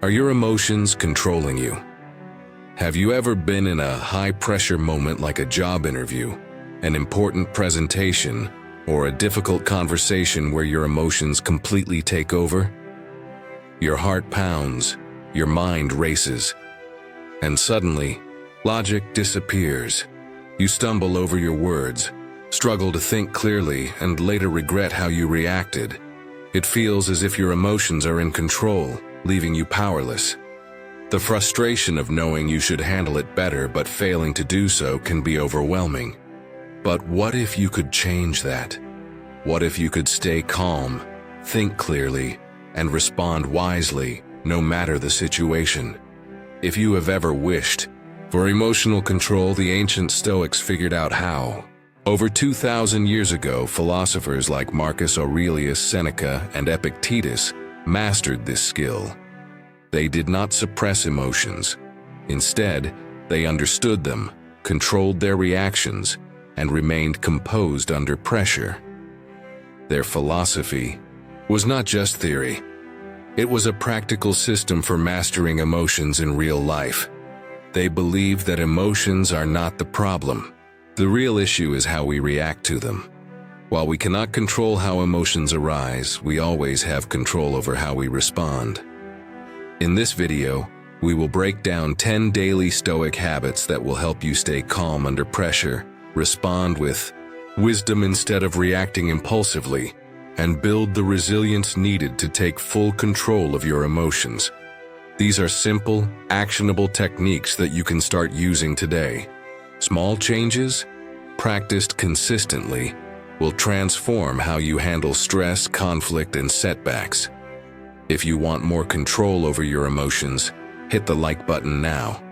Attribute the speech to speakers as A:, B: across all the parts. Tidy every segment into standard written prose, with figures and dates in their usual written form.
A: Are your emotions controlling you? Have you ever been in a high-pressure moment like a job interview, an important presentation, or a difficult conversation where your emotions completely take over? Your heart pounds, your mind races, and suddenly, logic disappears. You stumble over your words, struggle to think clearly, and later regret how you reacted. It feels as if your emotions are in control, leaving you powerless. The frustration of knowing you should handle it better but failing to do so can be overwhelming. But what if you could change that? What if you could stay calm, think clearly, and respond wisely, no matter the situation? If you have ever wished for emotional control, the ancient Stoics figured out how. Over 2,000 years ago, philosophers like Marcus Aurelius, Seneca, and Epictetus mastered this skill. They did not suppress emotions. Instead, they understood them, controlled their reactions, and remained composed under pressure. Their philosophy was not just theory. It was a practical system for mastering emotions in real life. They believed that emotions are not the problem. The real issue is how we react to them. While we cannot control how emotions arise, we always have control over how we respond. In this video, we will break down 10 daily Stoic habits that will help you stay calm under pressure, respond with wisdom instead of reacting impulsively, and build the resilience needed to take full control of your emotions. These are simple, actionable techniques that you can start using today. Small changes, practiced consistently, will transform how you handle stress, conflict, and setbacks. If you want more control over your emotions, hit the like button now.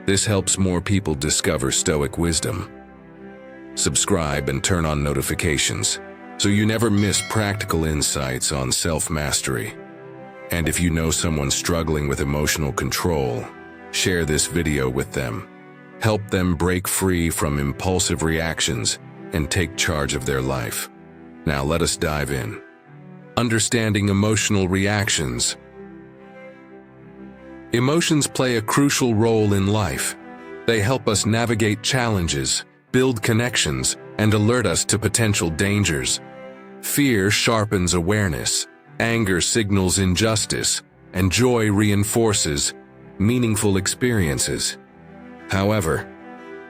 A: This helps more people discover Stoic wisdom. Subscribe and turn on notifications so you never miss practical insights on self-mastery. And if you know someone struggling with emotional control, share this video with them. Help them break free from impulsive reactions and take charge of their life. Now let us dive in. Understanding emotional reactions. Emotions play a crucial role in life. They help us navigate challenges, build connections, and alert us to potential dangers. Fear sharpens awareness, anger signals injustice, and joy reinforces meaningful experiences. However,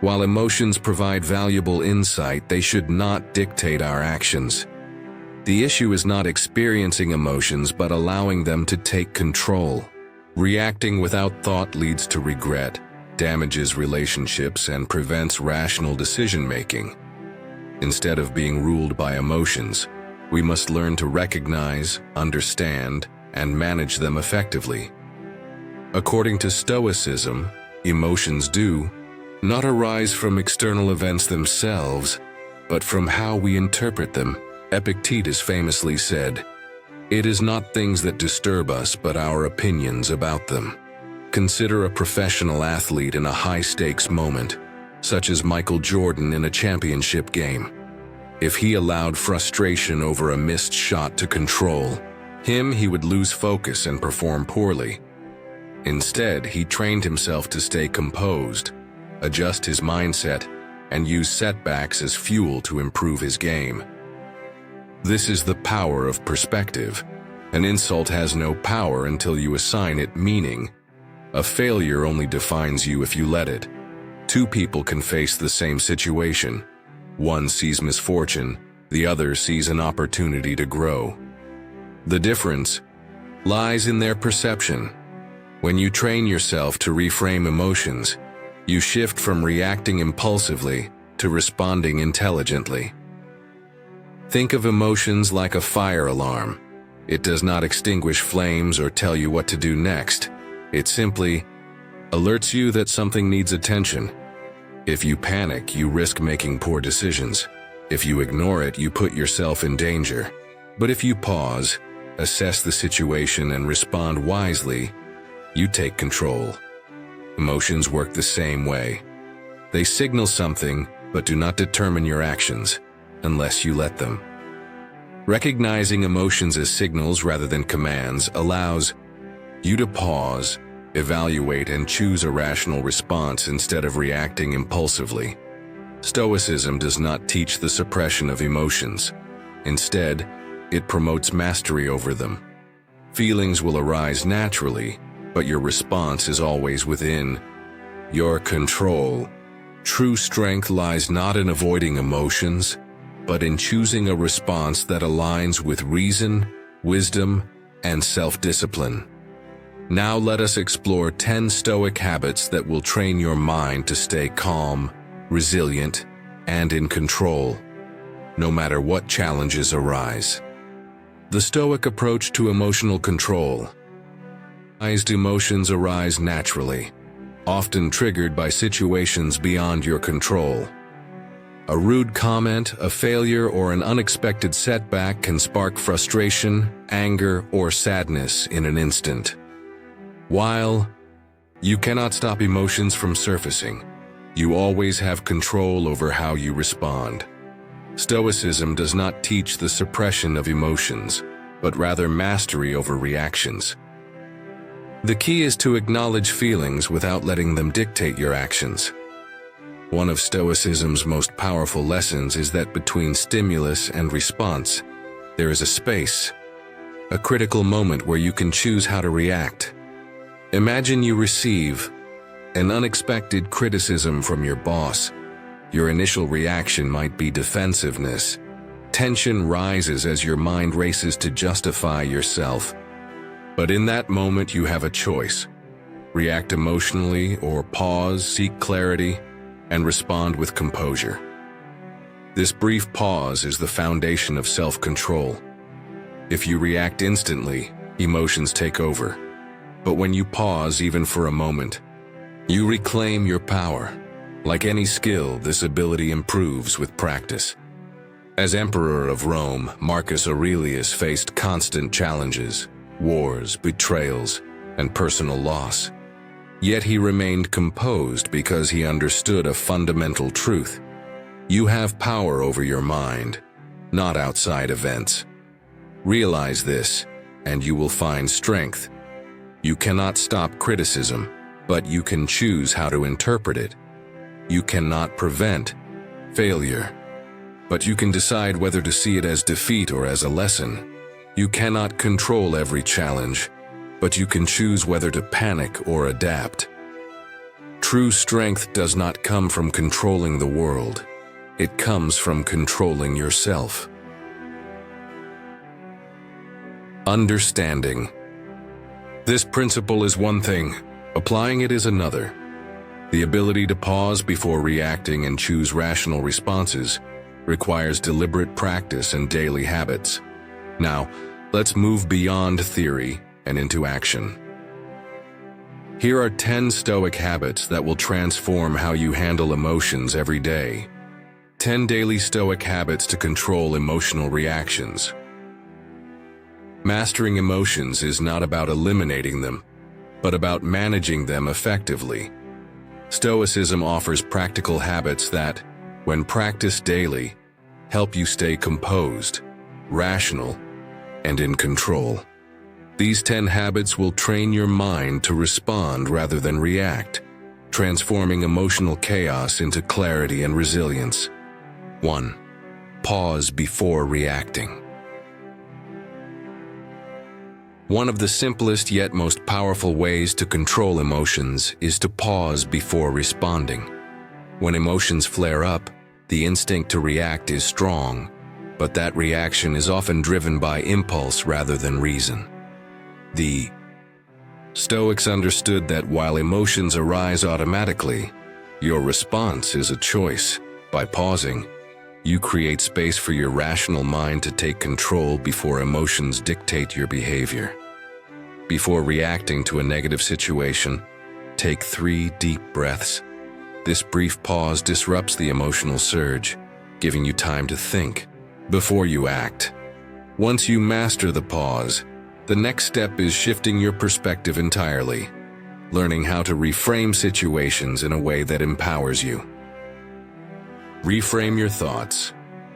A: while emotions provide valuable insight, they should not dictate our actions. The issue is not experiencing emotions, but allowing them to take control. Reacting without thought leads to regret, damages relationships, and prevents rational decision-making. Instead of being ruled by emotions, we must learn to recognize, understand, and manage them effectively. According to Stoicism, emotions do not arise from external events themselves, but from how we interpret them. Epictetus famously said, "It is not things that disturb us, but our opinions about them." Consider a professional athlete in a high-stakes moment, such as Michael Jordan in a championship game. If he allowed frustration over a missed shot to control him, he would lose focus and perform poorly. Instead, he trained himself to stay composed, adjust his mindset, and use setbacks as fuel to improve his game. This is the power of perspective. An insult has no power until you assign it meaning. A failure only defines you if you let it. Two people can face the same situation. One sees misfortune, the other sees an opportunity to grow. The difference lies in their perception. When you train yourself to reframe emotions, you shift from reacting impulsively to responding intelligently. Think of emotions like a fire alarm. It does not extinguish flames or tell you what to do next. It simply alerts you that something needs attention. If you panic, you risk making poor decisions. If you ignore it, you put yourself in danger. But if you pause, assess the situation, and respond wisely, you take control. Emotions work the same way. They signal something, but do not determine your actions, unless you let them. Recognizing emotions as signals rather than commands allows you to pause, evaluate, and choose a rational response instead of reacting impulsively. Stoicism does not teach the suppression of emotions. Instead, it promotes mastery over them. Feelings will arise naturally, but your response is always within your control. True strength lies not in avoiding emotions, but in choosing a response that aligns with reason, wisdom, and self-discipline. Now let us explore 10 Stoic habits that will train your mind to stay calm, resilient, and in control, no matter what challenges arise. The Stoic approach to emotional control. Emotions arise naturally, often triggered by situations beyond your control. A rude comment, a failure, or an unexpected setback can spark frustration, anger, or sadness in an instant. While you cannot stop emotions from surfacing, you always have control over how you respond. Stoicism does not teach the suppression of emotions, but rather mastery over reactions. The key is to acknowledge feelings without letting them dictate your actions. One of Stoicism's most powerful lessons is that between stimulus and response, there is a space, a critical moment where you can choose how to react. Imagine you receive an unexpected criticism from your boss. Your initial reaction might be defensiveness. Tension rises as your mind races to justify yourself. But in that moment, you have a choice. React emotionally or pause, seek clarity, and respond with composure. This brief pause is the foundation of self-control. If you react instantly, emotions take over. But when you pause even for a moment, you reclaim your power. Like any skill, this ability improves with practice. As Emperor of Rome, Marcus Aurelius faced constant challenges, wars, betrayals, and personal loss. Yet he remained composed because he understood a fundamental truth. You have power over your mind, not outside events. Realize this, and you will find strength. You cannot stop criticism, but you can choose how to interpret it. You cannot prevent failure, but you can decide whether to see it as defeat or as a lesson. You cannot control every challenge, but you can choose whether to panic or adapt. True strength does not come from controlling the world. It comes from controlling yourself. Understanding. This principle is one thing, applying it is another. The ability to pause before reacting and choose rational responses requires deliberate practice and daily habits. Now, let's move beyond theory and into action. Here are 10 Stoic habits that will transform how you handle emotions every day. 10 daily Stoic habits to control emotional reactions. Mastering emotions is not about eliminating them, but about managing them effectively. Stoicism offers practical habits that, when practiced daily, help you stay composed, rational, and in control. These 10 habits will train your mind to respond rather than react, transforming emotional chaos into clarity and resilience. 1. Pause before reacting. One of the simplest yet most powerful ways to control emotions is to pause before responding. When emotions flare up, the instinct to react is strong, but that reaction is often driven by impulse rather than reason. The Stoics understood that while emotions arise automatically, your response is a choice. By pausing, you create space for your rational mind to take control before emotions dictate your behavior. Before reacting to a negative situation, take 3 deep breaths. This brief pause disrupts the emotional surge, giving you time to think before you act. Once you master the pause, the next step is shifting your perspective entirely, learning how to reframe situations in a way that empowers you. Reframe your thoughts.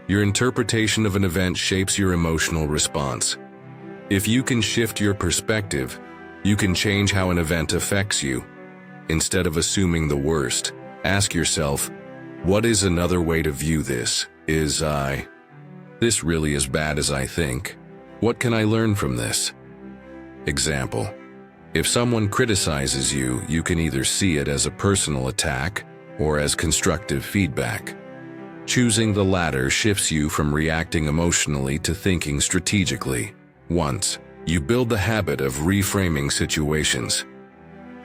A: Your interpretation of an event shapes your emotional response. If you can shift your perspective, You can change how an event affects you. Instead of assuming the worst, ask yourself, what is another way to view this? Is this really as bad as I think? What can I learn from this? Example: if someone criticizes you, you can either see it as a personal attack or as constructive feedback. Choosing the latter shifts you from reacting emotionally to thinking strategically. Once you build the habit of reframing situations,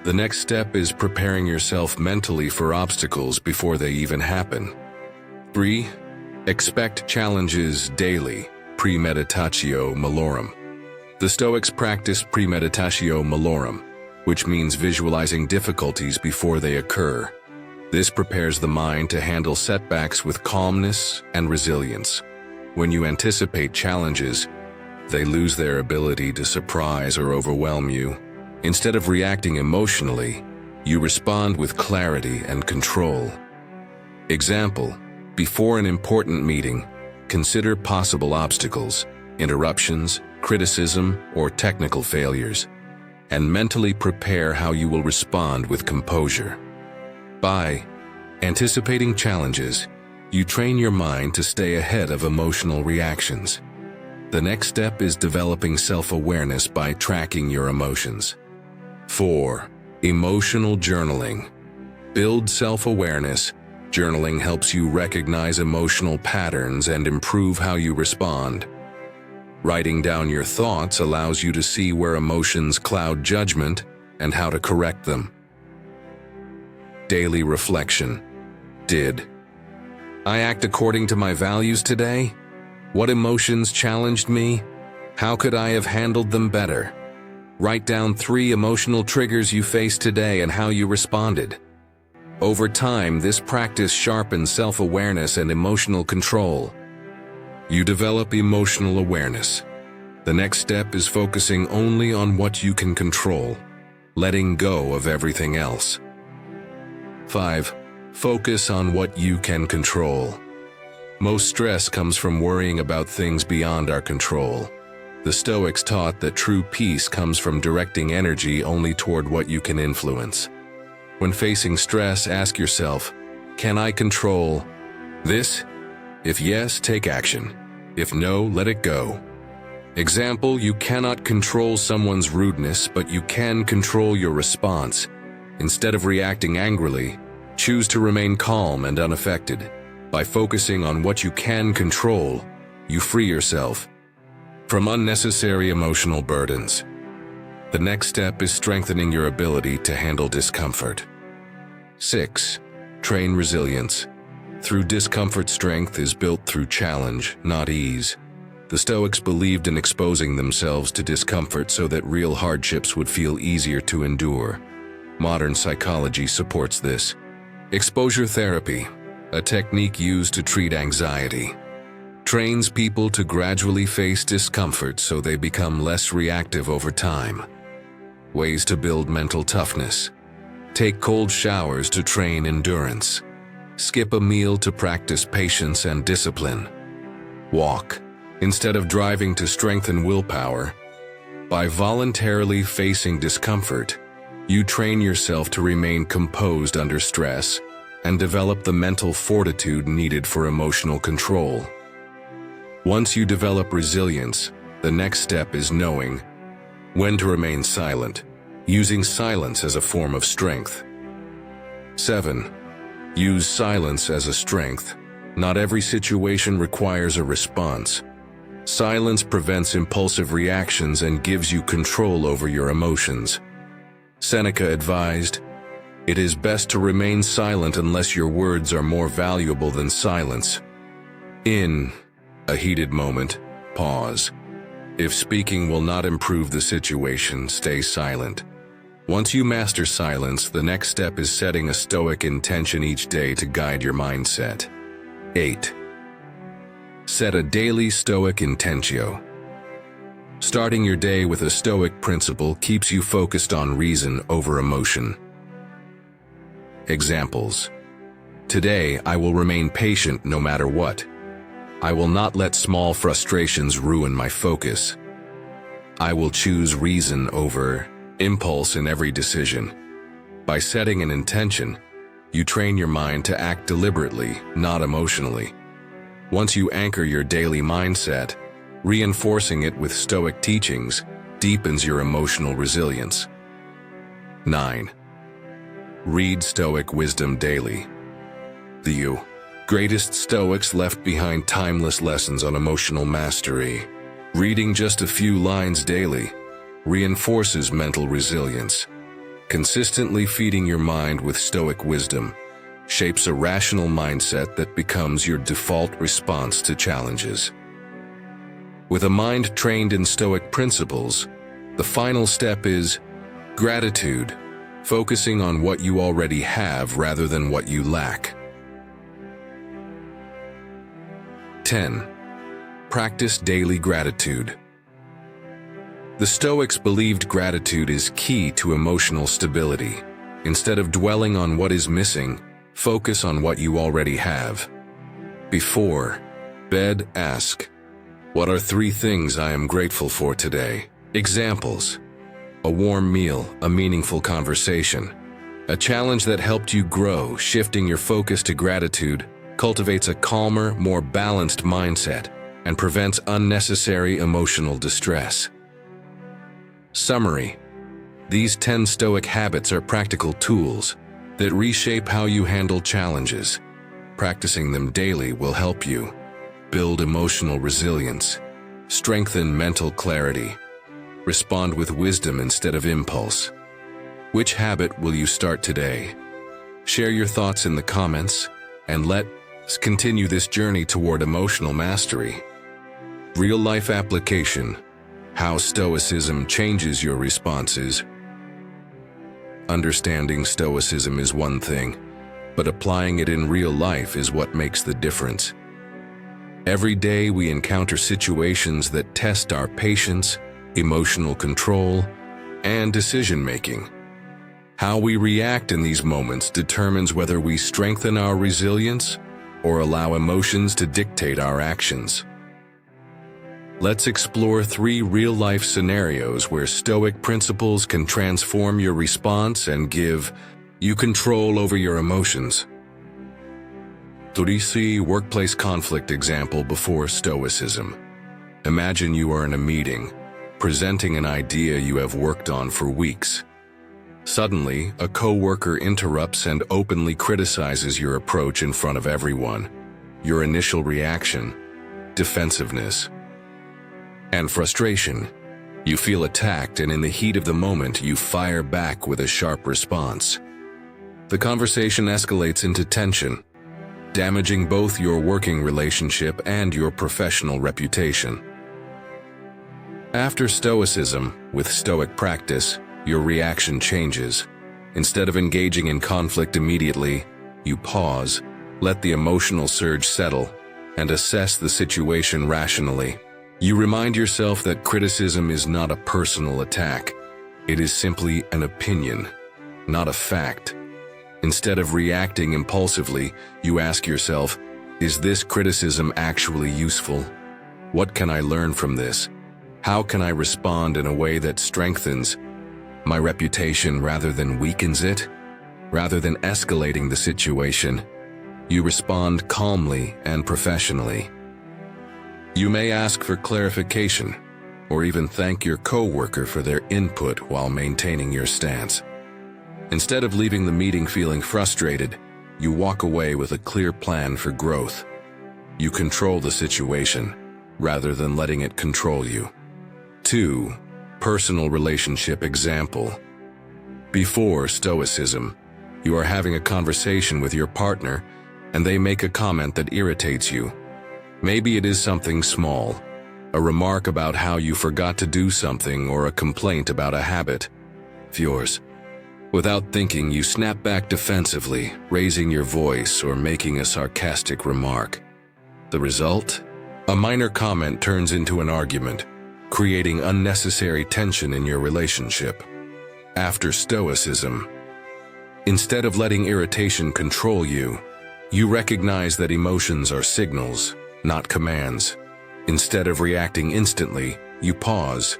A: the next step is preparing yourself mentally for obstacles before they even happen. 3. Expect challenges daily. Premeditatio Malorum. The Stoics practice Premeditatio Malorum, which means visualizing difficulties before they occur. This prepares the mind to handle setbacks with calmness and resilience. When you anticipate challenges, they lose their ability to surprise or overwhelm you. Instead of reacting emotionally, you respond with clarity and control. Example: before an important meeting, consider possible obstacles, interruptions, criticism, or technical failures, and mentally prepare how you will respond with composure. By anticipating challenges, you train your mind to stay ahead of emotional reactions. The next step is developing self-awareness by tracking your emotions. 4. Emotional journaling. Build self-awareness. Journaling helps you recognize emotional patterns and improve how you respond. Writing down your thoughts allows you to see where emotions cloud judgment and how to correct them. Daily reflection. Did I act according to my values today? What emotions challenged me? How could I have handled them better? Write down 3 emotional triggers you faced today and how you responded. Over time, this practice sharpens self-awareness and emotional control. You develop emotional awareness. The next step is focusing only on what you can control, letting go of everything else. 5. Focus on what you can control. Most stress comes from worrying about things beyond our control. The Stoics taught that true peace comes from directing energy only toward what you can influence. When facing stress, ask yourself, can I control this? If yes, take action. If no, let it go. Example: you cannot control someone's rudeness, but you can control your response. Instead of reacting angrily, choose to remain calm and unaffected. By focusing on what you can control, you free yourself from unnecessary emotional burdens. The next step is strengthening your ability to handle discomfort. 6. Train resilience. Through discomfort, strength is built through challenge, not ease. The Stoics believed in exposing themselves to discomfort so that real hardships would feel easier to endure. Modern psychology supports this. Exposure therapy, a technique used to treat anxiety, trains people to gradually face discomfort so they become less reactive over time. Ways to build mental toughness. Take cold showers to train endurance. Skip a meal to practice patience and discipline. Walk instead of driving to strengthen willpower. By voluntarily facing discomfort, you train yourself to remain composed under stress and develop the mental fortitude needed for emotional control. Once you develop resilience, the next step is knowing when to remain silent, using silence as a form of strength. 7. Use silence as a strength. Not every situation requires a response. Silence prevents impulsive reactions and gives you control over your emotions. Seneca advised, "It is best to remain silent unless your words are more valuable than silence." In a heated moment, pause. If speaking will not improve the situation, stay silent. Once you master silence, the next step is setting a Stoic intention each day to guide your mindset. 8. Set a daily Stoic intentio. Starting your day with a Stoic principle keeps you focused on reason over emotion. Examples: today, I will remain patient no matter what. I will not let small frustrations ruin my focus. I will choose reason over impulse in every decision. By setting an intention, you train your mind to act deliberately, not emotionally. Once you anchor your daily mindset, reinforcing it with Stoic teachings deepens your emotional resilience. 9. Read Stoic wisdom daily. The greatest Stoics left behind timeless lessons on emotional mastery. Reading just a few lines daily reinforces mental resilience. Consistently feeding your mind with Stoic wisdom shapes a rational mindset that becomes your default response to challenges. With a mind trained in Stoic principles, the final step is gratitude, focusing on what you already have rather than what you lack. 10. Practice daily gratitude. The Stoics believed gratitude is key to emotional stability. Instead of dwelling on what is missing, focus on what you already have. Before bed, ask, "What are 3 things I am grateful for today?" Examples: a warm meal, a meaningful conversation, a challenge that helped you grow. Shifting your focus to gratitude cultivates a calmer, more balanced mindset and prevents unnecessary emotional distress. Summary: these 10 Stoic habits are practical tools that reshape how you handle challenges. Practicing them daily will help you build emotional resilience, strengthen mental clarity, respond with wisdom instead of impulse. Which habit will you start today? Share your thoughts in the comments, and let's continue this journey toward emotional mastery. Real-life application: how Stoicism changes your responses. Understanding Stoicism is one thing, but applying it in real life is what makes the difference. Every day we encounter situations that test our patience, emotional control, and decision-making. How we react in these moments determines whether we strengthen our resilience or allow emotions to dictate our actions. Let's explore 3 real-life scenarios where Stoic principles can transform your response and give you control over your emotions. 3. Workplace conflict example before Stoicism. Imagine you are in a meeting, presenting an idea you have worked on for weeks. Suddenly, a coworker interrupts and openly criticizes your approach in front of everyone. Your initial reaction: defensiveness and frustration. You feel attacked, and in the heat of the moment, you fire back with a sharp response. The conversation escalates into tension, damaging both your working relationship and your professional reputation. After Stoicism, with Stoic practice, your reaction changes. Instead of engaging in conflict immediately, you pause, let the emotional surge settle, and assess the situation rationally. You remind yourself that criticism is not a personal attack. It is simply an opinion, not a fact. Instead of reacting impulsively, you ask yourself, is this criticism actually useful? What can I learn from this? How can I respond in a way that strengthens my reputation rather than weakens it? Rather than escalating the situation, you respond calmly and professionally. You may ask for clarification, or even thank your coworker for their input while maintaining your stance. Instead of leaving the meeting feeling frustrated, you walk away with a clear plan for growth. You control the situation, rather than letting it control you. 2. Personal relationship example. Before Stoicism, you are having a conversation with your partner, and they make a comment that irritates you. Maybe it is something small, a remark about how you forgot to do something, or a complaint about a habit of yours. Without thinking, you snap back defensively, raising your voice or making a sarcastic remark. The result? A minor comment turns into an argument, creating unnecessary tension in your relationship. After Stoicism, instead of letting irritation control you, you recognize that emotions are signals, not commands. Instead of reacting instantly, you pause,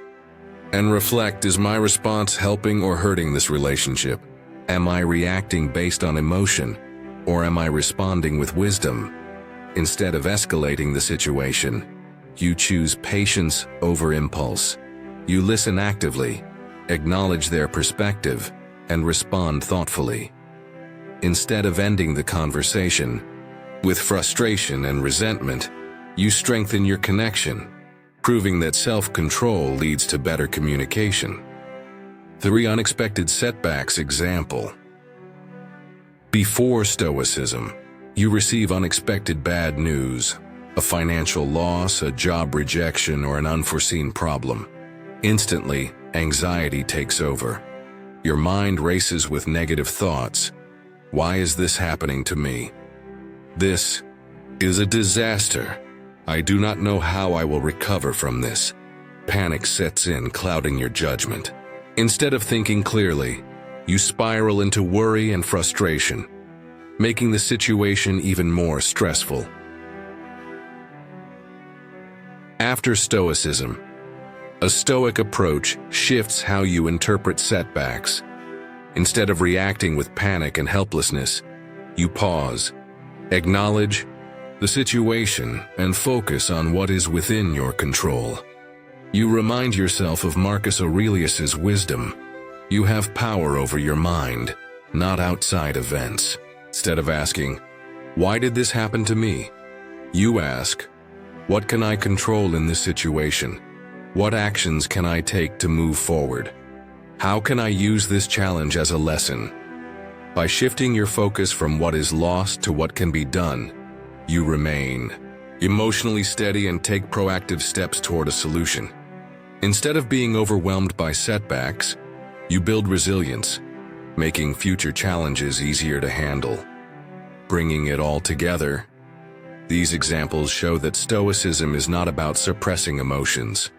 A: And reflect, is my response helping or hurting this relationship? Am I reacting based on emotion, or am I responding with wisdom? Instead of escalating the situation, you choose patience over impulse. You listen actively, acknowledge their perspective, and respond thoughtfully. Instead of ending the conversation with frustration and resentment, you strengthen your connection, proving that self-control leads to better communication. 3 unexpected setbacks example. Before Stoicism, you receive unexpected bad news, a financial loss, a job rejection, or an unforeseen problem. Instantly, anxiety takes over. Your mind races with negative thoughts. Why is this happening to me? This is a disaster. I do not know how I will recover from this. Panic sets in, clouding your judgment. Instead of thinking clearly, you spiral into worry and frustration, making the situation even more stressful. After Stoicism, a Stoic approach shifts how you interpret setbacks. Instead of reacting with panic and helplessness, you pause, acknowledge the situation, and focus on what is within your control. You remind yourself of Marcus Aurelius's wisdom. You have power over your mind, not outside events. Instead of asking, "Why did this happen to me?" you ask, "What can I control in this situation? What actions can I take to move forward? How can I use this challenge as a lesson?" By shifting your focus from what is lost to what can be done, you remain emotionally steady and take proactive steps toward a solution. Instead of being overwhelmed by setbacks, you build resilience, making future challenges easier to handle. Bringing it all together, these examples show that Stoicism is not about suppressing emotions.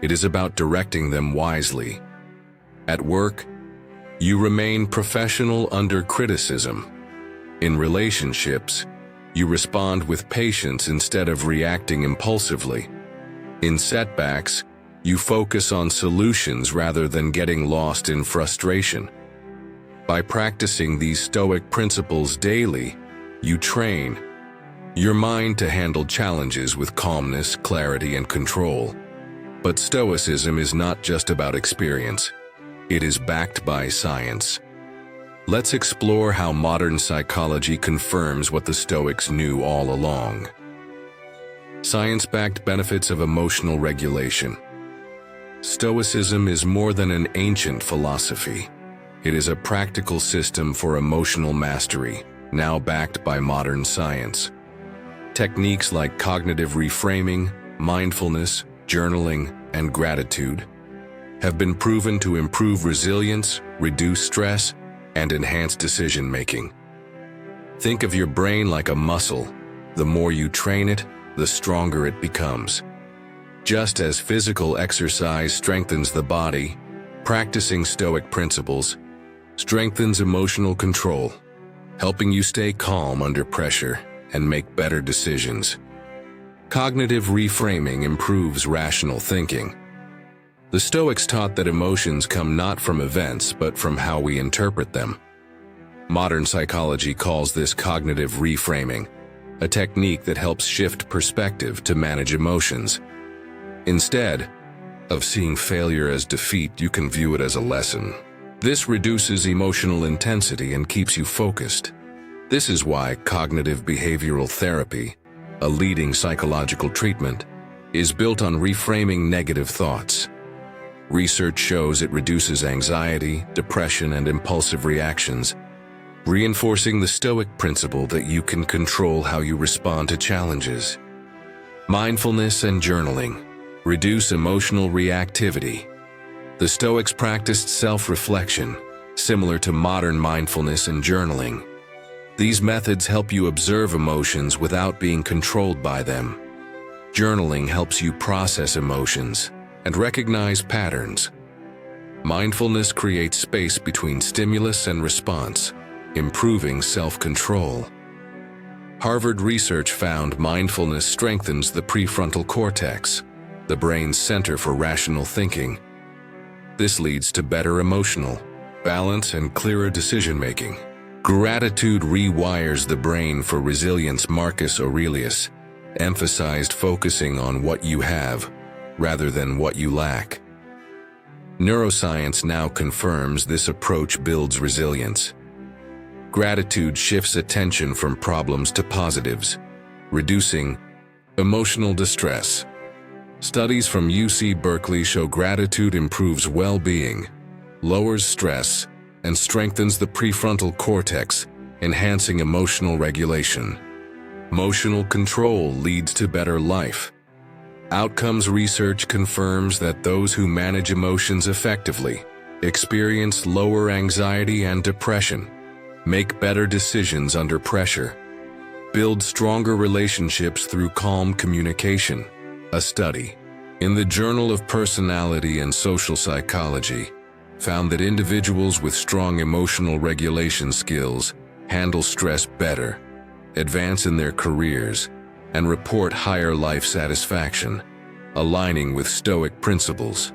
A: It is about directing them wisely. At work, you remain professional under criticism. In relationships, you respond with patience instead of reacting impulsively. In setbacks, you focus on solutions rather than getting lost in frustration. By practicing these Stoic principles daily, you train your mind to handle challenges with calmness, clarity, and control. But Stoicism is not just about experience. It is backed by science. Let's explore how modern psychology confirms what the Stoics knew all along. Science-backed benefits of emotional regulation. Stoicism is more than an ancient philosophy. It is a practical system for emotional mastery, now backed by modern science. Techniques like cognitive reframing, mindfulness, journaling, and gratitude have been proven to improve resilience, reduce stress, and enhance decision-making. Think of your brain like a muscle. The more you train it, the stronger it becomes. Just as physical exercise strengthens the body, practicing Stoic principles strengthens emotional control, helping you stay calm under pressure and make better decisions. Cognitive reframing improves rational thinking. The Stoics taught that emotions come not from events but from how we interpret them. Modern psychology calls this cognitive reframing, a technique that helps shift perspective to manage emotions. Instead of seeing failure as defeat, you can view it as a lesson. This reduces emotional intensity and keeps you focused. This is why cognitive behavioral therapy, a leading psychological treatment, is built on reframing negative thoughts. Research shows it reduces anxiety, depression, and impulsive reactions, reinforcing the Stoic principle that you can control how you respond to challenges. Mindfulness and journaling reduce emotional reactivity. The Stoics practiced self-reflection, similar to modern mindfulness and journaling. These methods help you observe emotions without being controlled by them. Journaling helps you process emotions and recognize patterns. Mindfulness creates space between stimulus and response, improving self-control. Harvard research found mindfulness strengthens the prefrontal cortex, the brain's center for rational thinking. This leads to better emotional balance and clearer decision-making. Gratitude rewires the brain for resilience. Marcus Aurelius emphasized focusing on what you have rather than what you lack. Neuroscience now confirms this approach builds resilience. Gratitude shifts attention from problems to positives, reducing emotional distress. Studies from UC Berkeley show gratitude improves well-being, lowers stress, and strengthens the prefrontal cortex, enhancing emotional regulation. Emotional control leads to better life. Outcomes research confirms that those who manage emotions effectively experience lower anxiety and depression, make better decisions under pressure, build stronger relationships through calm communication. A study in the Journal of Personality and Social Psychology found that individuals with strong emotional regulation skills handle stress better, advance in their careers, and report higher life satisfaction, aligning with Stoic principles.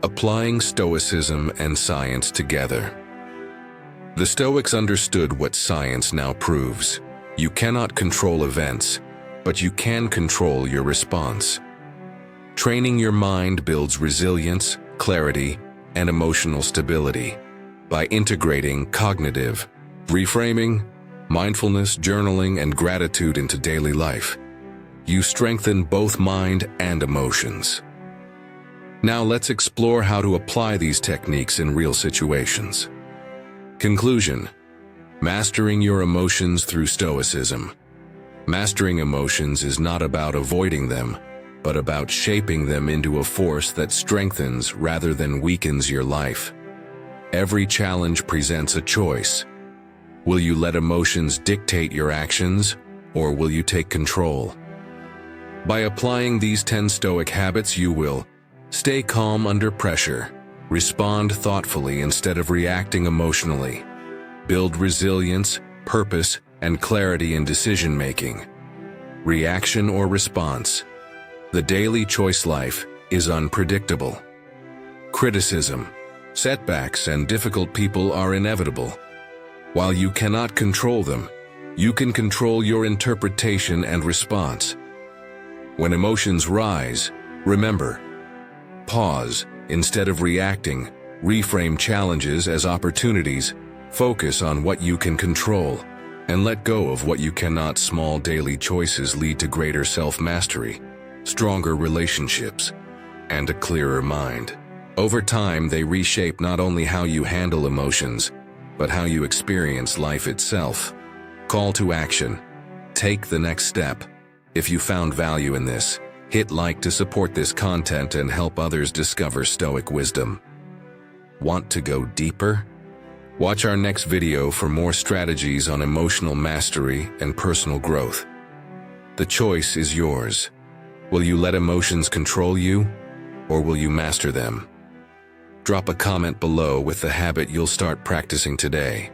A: Applying Stoicism and science together. The Stoics understood what science now proves. You cannot control events, but you can control your response. Training your mind builds resilience, clarity, and emotional stability. By integrating cognitive, reframing, mindfulness, journaling, and gratitude into daily life, you strengthen both mind and emotions. Now let's explore how to apply these techniques in real situations. Conclusion: mastering your emotions through Stoicism. Mastering emotions is not about avoiding them, but about shaping them into a force that strengthens rather than weakens your life. Every challenge presents a choice. Will you let emotions dictate your actions, or will you take control? By applying these 10 Stoic habits, you will stay calm under pressure, respond thoughtfully instead of reacting emotionally, build resilience, purpose, and clarity in decision-making. Reaction or response. The daily choice life is unpredictable. Criticism, setbacks, and difficult people are inevitable. While you cannot control them, you can control your interpretation and response. When emotions rise, remember, pause instead of reacting, reframe challenges as opportunities, focus on what you can control, and let go of what you cannot. Small daily choices lead to greater self-mastery, stronger relationships, and a clearer mind. Over time, they reshape not only how you handle emotions, but how you experience life itself. Call to action. Take the next step. If you found value in this, hit like to support this content and help others discover Stoic wisdom. Want to go deeper? Watch our next video for more strategies on emotional mastery and personal growth. The choice is yours. Will you let emotions control you, or will you master them? Drop a comment below with the habit you'll start practicing today.